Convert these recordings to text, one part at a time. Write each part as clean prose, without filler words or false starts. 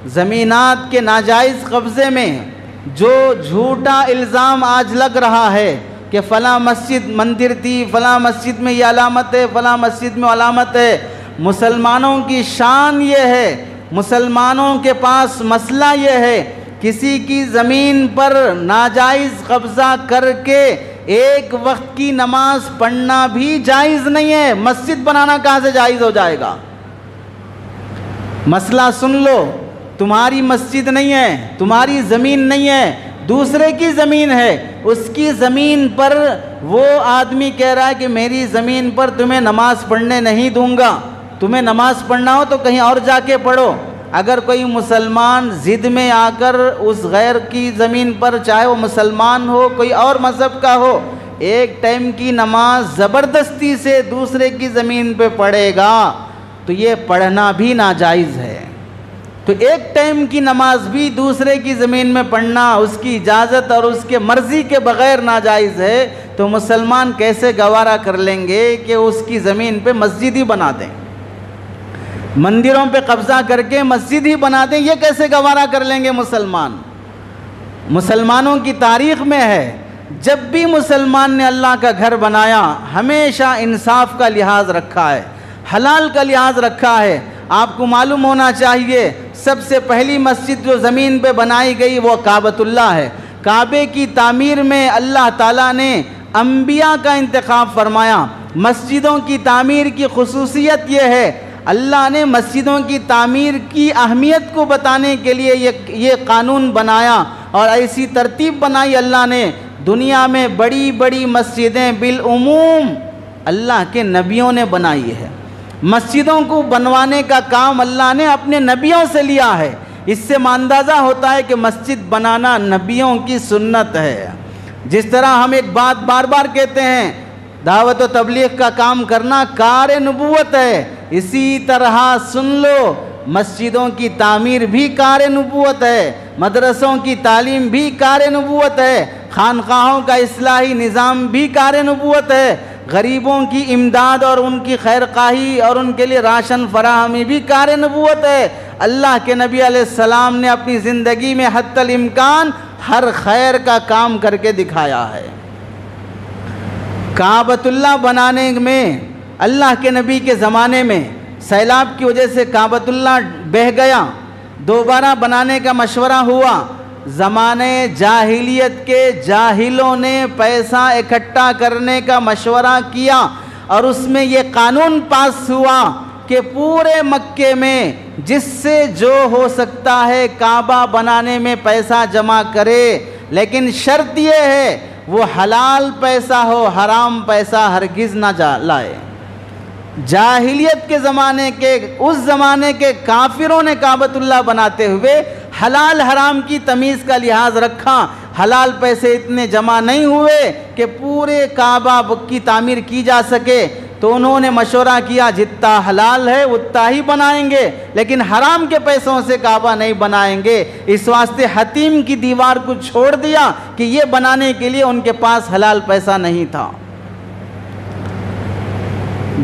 زمینات کے ناجائز قبضے میں جو جھوٹا الزام آج لگ رہا ہے کہ فلاں مسجد مندر تھی، فلاں مسجد میں یہ علامت ہے، فلاں مسجد میں علامت ہے، مسلمانوں کی شان یہ ہے، مسلمانوں کے پاس مسئلہ یہ ہے، کسی کی زمین پر ناجائز قبضہ کر کے ایک وقت کی نماز پڑھنا بھی جائز نہیں ہے۔ مسجد بنانا کہاں سے جائز ہو جائے گا؟ مسئلہ سن لو، تمہاری مسجد نہیں ہے، تمہاری زمین نہیں ہے، دوسرے کی زمین ہے، اس کی زمین پر وہ آدمی کہہ رہا ہے کہ میری زمین پر تمہیں نماز پڑھنے نہیں دوں گا، تمہیں نماز پڑھنا ہو تو کہیں اور جا کے پڑھو۔ اگر کوئی مسلمان ضد میں آ کر اس غیر کی زمین پر، چاہے وہ مسلمان ہو کوئی اور مذہب کا ہو، ایک ٹائم کی نماز زبردستی سے دوسرے کی زمین پہ پڑھے گا تو یہ پڑھنا بھی ناجائز ہے۔ تو ایک ٹائم کی نماز بھی دوسرے کی زمین میں پڑھنا اس کی اجازت اور اس کے مرضی کے بغیر ناجائز ہے، تو مسلمان کیسے گوارا کر لیں گے کہ اس کی زمین پہ مسجد ہی بنا دیں، مندروں پہ قبضہ کر کے مسجد ہی بنا دیں؟ یہ کیسے گوارا کر لیں گے مسلمان؟ مسلمانوں کی تاریخ میں ہے، جب بھی مسلمان نے اللہ کا گھر بنایا ہمیشہ انصاف کا لحاظ رکھا ہے، حلال کا لحاظ رکھا ہے۔ آپ کو معلوم ہونا چاہیے سب سے پہلی مسجد جو زمین پہ بنائی گئی وہ کعبۃ اللہ ہے۔ کعبے کی تعمیر میں اللہ تعالیٰ نے انبیاء کا انتخاب فرمایا۔ مسجدوں کی تعمیر کی خصوصیت یہ ہے، اللہ نے مسجدوں کی تعمیر کی اہمیت کو بتانے کے لیے یہ قانون بنایا اور ایسی ترتیب بنائی اللہ نے۔ دنیا میں بڑی بڑی مسجدیں بالعموم اللہ کے نبیوں نے بنائی ہے۔ مسجدوں کو بنوانے کا کام اللہ نے اپنے نبیوں سے لیا ہے۔ اس سے اندازہ ہوتا ہے کہ مسجد بنانا نبیوں کی سنت ہے۔ جس طرح ہم ایک بات بار بار کہتے ہیں، دعوت و تبلیغ کا کام کرنا کار نبوت ہے، اسی طرح سن لو مسجدوں کی تعمیر بھی کار نبوت ہے، مدرسوں کی تعلیم بھی کار نبوت ہے، خانقاہوں کا اصلاحی نظام بھی کار نبوت ہے، غریبوں کی امداد اور ان کی خیرخواہی اور ان کے لیے راشن فراہمی بھی کار نبوت ہے۔ اللہ کے نبی علیہ السلام نے اپنی زندگی میں حتی الامکان ہر خیر کا کام کر کے دکھایا ہے۔ کعبۃ اللہ بنانے میں اللہ کے نبی کے زمانے میں سیلاب کی وجہ سے کعبۃ اللہ بہہ گیا، دوبارہ بنانے کا مشورہ ہوا۔ زمانے جاہلیت کے جاہلوں نے پیسہ اکٹھا کرنے کا مشورہ کیا اور اس میں یہ قانون پاس ہوا کہ پورے مکے میں جس سے جو ہو سکتا ہے کعبہ بنانے میں پیسہ جمع کرے، لیکن شرط یہ ہے وہ حلال پیسہ ہو، حرام پیسہ ہرگز نہ لائے۔ جاہلیت کے زمانے کے، اس زمانے کے کافروں نے کعبۃ اللہ بناتے ہوئے حلال حرام کی تمیز کا لحاظ رکھا۔ حلال پیسے اتنے جمع نہیں ہوئے کہ پورے کعبہ کی تعمیر کی جا سکے، تو انہوں نے مشورہ کیا جتنا حلال ہے اتنا ہی بنائیں گے، لیکن حرام کے پیسوں سے کعبہ نہیں بنائیں گے۔ اس واسطے حتیم کی دیوار کو چھوڑ دیا کہ یہ بنانے کے لیے ان کے پاس حلال پیسہ نہیں تھا۔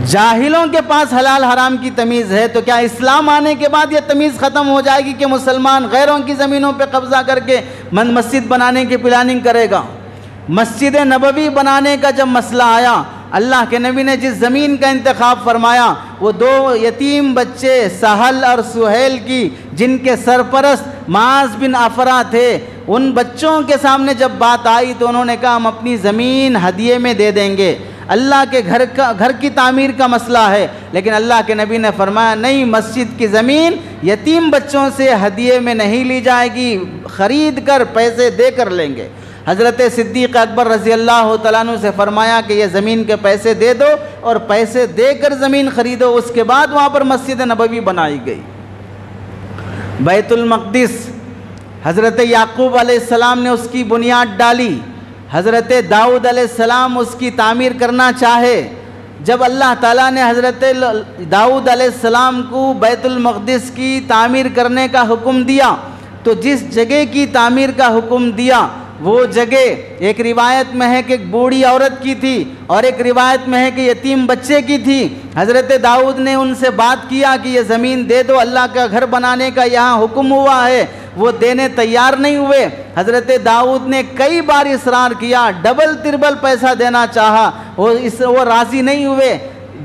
جاہلوں کے پاس حلال حرام کی تمیز ہے، تو کیا اسلام آنے کے بعد یہ تمیز ختم ہو جائے گی کہ مسلمان غیروں کی زمینوں پہ قبضہ کر کے مسجد بنانے کی پلاننگ کرے گا؟ مسجد نبوی بنانے کا جب مسئلہ آیا، اللہ کے نبی نے جس زمین کا انتخاب فرمایا وہ دو یتیم بچے سہل اور سہیل کی، جن کے سرپرست معاذ بن افرا تھے، ان بچوں کے سامنے جب بات آئی تو انہوں نے کہا ہم اپنی زمین ہدیے میں دے دیں گے۔ اللہ کے گھر کی تعمیر کا مسئلہ ہے، لیکن اللہ کے نبی نے فرمایا نہیں، مسجد کی زمین یتیم بچوں سے ہدیے میں نہیں لی جائے گی، خرید کر پیسے دے کر لیں گے۔ حضرت صدیق اکبر رضی اللہ تعالیٰ عنہ سے فرمایا کہ یہ زمین کے پیسے دے دو اور پیسے دے کر زمین خریدو۔ اس کے بعد وہاں پر مسجد نبوی بنائی گئی۔ بیت المقدس حضرت یعقوب علیہ السلام نے اس کی بنیاد ڈالی، حضرت داؤد علیہ السلام اس کی تعمیر کرنا چاہے۔ جب اللہ تعالیٰ نے حضرت داؤد علیہ السلام کو بیت المقدس کی تعمیر کرنے کا حکم دیا، تو جس جگہ کی تعمیر کا حکم دیا وہ جگہ ایک روایت میں ہے کہ ایک بوڑھی عورت کی تھی اور ایک روایت میں ہے کہ یتیم بچے کی تھی۔ حضرت داؤد نے ان سے بات کیا کہ یہ زمین دے دو، اللہ کا گھر بنانے کا یہاں حکم ہوا ہے، وہ دینے تیار نہیں ہوئے۔ حضرت داؤد نے کئی بار اصرار کیا، ڈبل تربل پیسہ دینا چاہا، وہ راضی نہیں ہوئے۔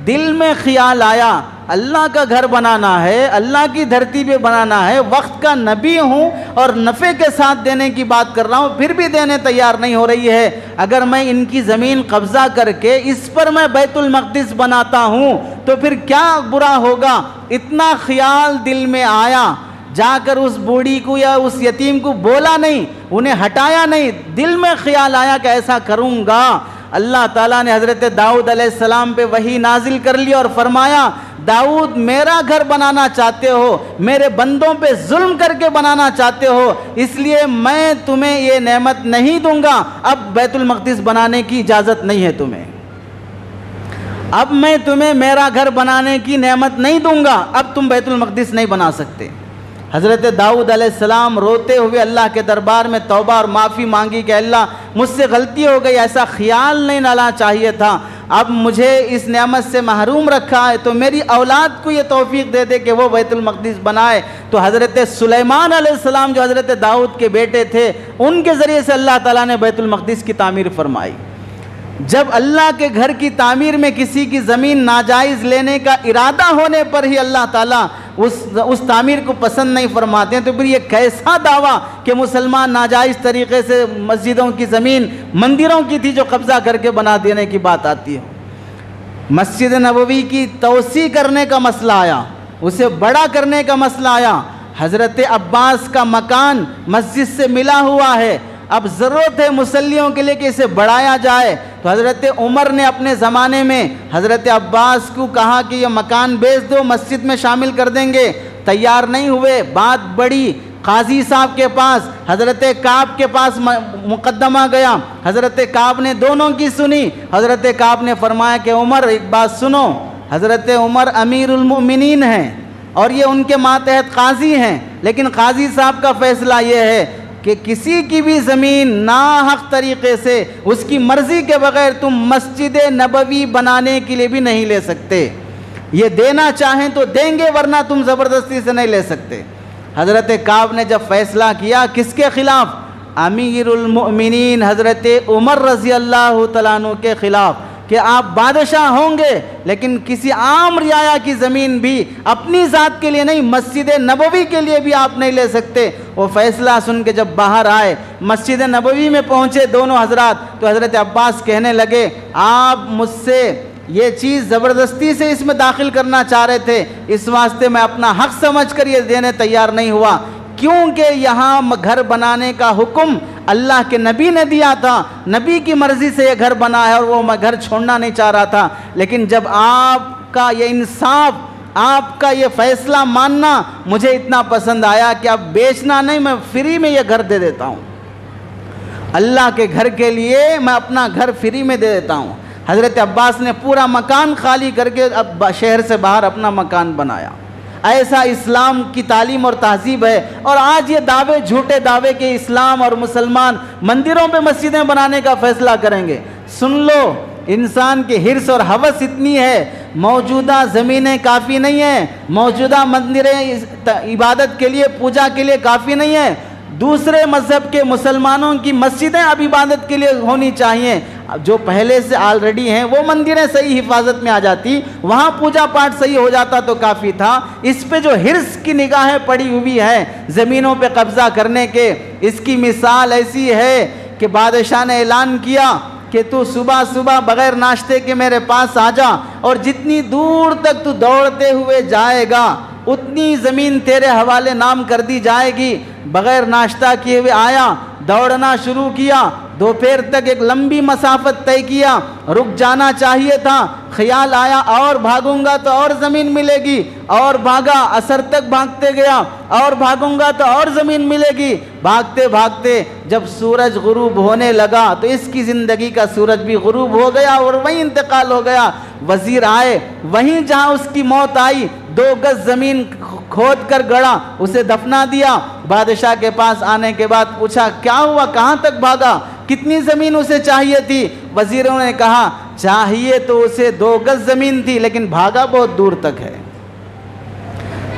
دل میں خیال آیا اللہ کا گھر بنانا ہے، اللہ کی دھرتی پہ بنانا ہے، وقت کا نبی ہوں اور نفع کے ساتھ دینے کی بات کر رہا ہوں، پھر بھی دینے تیار نہیں ہو رہی ہے۔ اگر میں ان کی زمین قبضہ کر کے اس پر میں بیت المقدس بناتا ہوں تو پھر کیا برا ہوگا۔ اتنا خیال دل میں آیا، جا کر اس بوڑھی کو یا اس یتیم کو بولا نہیں، انہیں ہٹایا نہیں، دل میں خیال آیا کہ ایسا کروں گا۔ اللہ تعالیٰ نے حضرت داؤد علیہ السلام پہ وحی نازل کر لی اور فرمایا، داؤد میرا گھر بنانا چاہتے ہو، میرے بندوں پہ ظلم کر کے بنانا چاہتے ہو، اس لیے میں تمہیں یہ نعمت نہیں دوں گا، اب بیت المقدس بنانے کی اجازت نہیں ہے تمہیں، اب میں تمہیں میرا گھر بنانے کی نعمت نہیں دوں گا، اب تم بیت المقدس نہیں بنا سکتے۔ حضرت داؤد علیہ السلام روتے ہوئے اللہ کے دربار میں توبہ اور معافی مانگی کہ اللہ مجھ سے غلطی ہو گئی، ایسا خیال نہیں لانا چاہیے تھا، اب مجھے اس نعمت سے محروم رکھا ہے تو میری اولاد کو یہ توفیق دے دے کہ وہ بیت المقدس بنائے۔ تو حضرت سلیمان علیہ السلام جو حضرت داؤد کے بیٹے تھے، ان کے ذریعے سے اللہ تعالیٰ نے بیت المقدس کی تعمیر فرمائی۔ جب اللہ کے گھر کی تعمیر میں کسی کی زمین ناجائز لینے کا ارادہ ہونے پر ہی اللہ تعالیٰ اس تعمیر کو پسند نہیں فرماتے ہیں، تو پھر یہ کیسا دعویٰ کہ مسلمان ناجائز طریقے سے مسجدوں کی زمین مندروں کی تھی جو قبضہ کر کے بنا دینے کی بات آتی ہے۔ مسجد نبوی کی توسیع کرنے کا مسئلہ آیا، اسے بڑا کرنے کا مسئلہ آیا۔ حضرت عباس کا مکان مسجد سے ملا ہوا ہے، اب ضرورت ہے مصلیوں کے لیے کہ اسے بڑھایا جائے، تو حضرت عمر نے اپنے زمانے میں حضرت عباس کو کہا کہ یہ مکان بیچ دو، مسجد میں شامل کر دیں گے، تیار نہیں ہوئے۔ بات بڑی، قاضی صاحب کے پاس، حضرت کعب کے پاس مقدمہ گیا، حضرت کعب نے دونوں کی سنی۔ حضرت کعب نے فرمایا کہ عمر ایک بات سنو، حضرت عمر امیر المؤمنین ہیں اور یہ ان کے ماتحت قاضی ہیں، لیکن قاضی صاحب کا فیصلہ یہ ہے کہ کسی کی بھی زمین ناحق طریقے سے اس کی مرضی کے بغیر تم مسجد نبوی بنانے کے لیے بھی نہیں لے سکتے، یہ دینا چاہیں تو دیں گے ورنہ تم زبردستی سے نہیں لے سکتے۔ حضرت کعب نے جب فیصلہ کیا کس کے خلاف؟ امیر المؤمنین حضرت عمر رضی اللہ تعالیٰ عنہ کے خلاف، کہ آپ بادشاہ ہوں گے لیکن کسی عام رعایا کی زمین بھی اپنی ذات کے لیے نہیں، مسجد نبوی کے لیے بھی آپ نہیں لے سکتے۔ وہ فیصلہ سن کے جب باہر آئے، مسجد نبوی میں پہنچے دونوں حضرات، تو حضرت عباس کہنے لگے آپ مجھ سے یہ چیز زبردستی سے اس میں داخل کرنا چاہ رہے تھے، اس واسطے میں اپنا حق سمجھ کر یہ دینے تیار نہیں ہوا، کیونکہ یہاں گھر بنانے کا حکم اللہ کے نبی نے دیا تھا، نبی کی مرضی سے یہ گھر بنا ہے اور وہ میں گھر چھوڑنا نہیں چاہ رہا تھا، لیکن جب آپ کا یہ انصاف، آپ کا یہ فیصلہ ماننا مجھے اتنا پسند آیا کہ اب بیچنا نہیں، میں فری میں یہ گھر دے دیتا ہوں، اللہ کے گھر کے لیے میں اپنا گھر فری میں دے دیتا ہوں۔ حضرت عباس نے پورا مکان خالی کر کے اب شہر سے باہر اپنا مکان بنایا۔ ایسا اسلام کی تعلیم اور تہذیب ہے، اور آج یہ دعوے، جھوٹے دعوے کہ اسلام اور مسلمان مندروں پہ مسجدیں بنانے کا فیصلہ کریں گے۔ سن لو، انسان کی حرص اور ہوس اتنی ہے، موجودہ زمینیں کافی نہیں ہیں، موجودہ مندریں عبادت کے لیے، پوجا کے لیے کافی نہیں ہیں، دوسرے مذہب کے مسلمانوں کی مسجدیں اب عبادت کے لیے ہونی چاہیے، جو پہلے سے آلریڈی ہیں وہ مندریں صحیح حفاظت میں آ جاتی، وہاں پوجا پاٹ صحیح ہو جاتا تو کافی تھا۔ اس پہ جو حرص کی نگاہیں پڑی ہوئی ہیں زمینوں پہ قبضہ کرنے کے، اس کی مثال ایسی ہے کہ بادشاہ نے اعلان کیا کہ تو صبح صبح بغیر ناشتے کے میرے پاس آ جا، اور جتنی دور تک تو دوڑتے ہوئے جائے گا اتنی زمین تیرے حوالے نام کر دی جائے گی۔ بغیر ناشتہ کیے ہوئے آیا، دوڑنا شروع کیا، دوپہر تک ایک لمبی مسافت طے کیا، رک جانا چاہیے تھا، خیال آیا اور بھاگوں گا تو اور زمین ملے گی، اور بھاگا، عصر تک بھاگتے گیا، اور بھاگوں گا تو اور زمین ملے گی۔ بھاگتے بھاگتے جب سورج غروب ہونے لگا تو اس کی زندگی کا سورج بھی غروب ہو گیا اور وہیں انتقال ہو گیا۔ وزیر آئے، وہیں جہاں اس کی موت آئی 2 گز زمین کھود کر گڑا، اسے دفنا دیا۔ بادشاہ کے پاس آنے کے بعد پوچھا کیا ہوا، کہاں تک بھاگا، کتنی زمین اسے چاہیے تھی؟ وزیروں نے کہا چاہیے تو اسے 2 گز زمین تھی لیکن بھاگا بہت دور تک ہے۔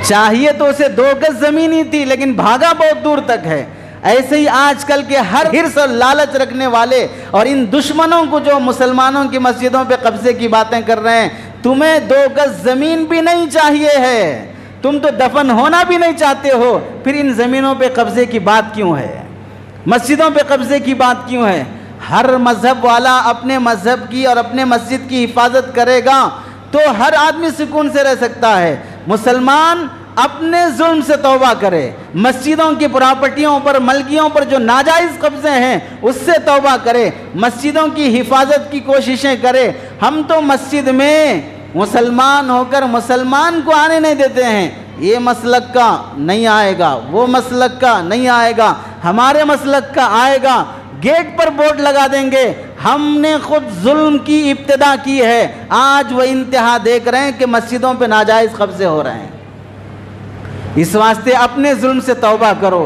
چاہیے تو اسے 2 گز زمین ہی تھی لیکن بھاگا بہت دور تک ہے۔ ایسے ہی آج کل کے ہر حرص اور لالچ رکھنے والے اور ان دشمنوں کو جو مسلمانوں کی مسجدوں پہ قبضے کی باتیں کر رہے ہیں، تمہیں 2 گز زمین بھی نہیں چاہیے ہے، تم تو دفن ہونا بھی نہیں چاہتے ہو، پھر ان زمینوں پہ قبضے کی بات کیوں ہے، مسجدوں پہ قبضے کی بات کیوں ہے؟ ہر مذہب والا اپنے مذہب کی اور اپنے مسجد کی حفاظت کرے گا تو ہر آدمی سکون سے رہ سکتا ہے۔ مسلمان اپنے ظلم سے توبہ کرے، مسجدوں کی پراپرٹیوں پر، ملکیوں پر جو ناجائز قبضے ہیں اس سے توبہ کرے، مسجدوں کی حفاظت کی کوششیں کرے۔ ہم تو مسجد میں مسلمان ہو کر مسلمان کو آنے نہیں دیتے ہیں، یہ مسلک کا نہیں آئے گا، وہ مسلک کا نہیں آئے گا، ہمارے مسلک کا آئے گا، گیٹ پر بورڈ لگا دیں گے۔ ہم نے خود ظلم کی ابتدا کی ہے، آج وہ انتہا دیکھ رہے ہیں کہ مسجدوں پہ ناجائز قبضے ہو رہے ہیں۔ اس واسطے اپنے ظلم سے توبہ کرو۔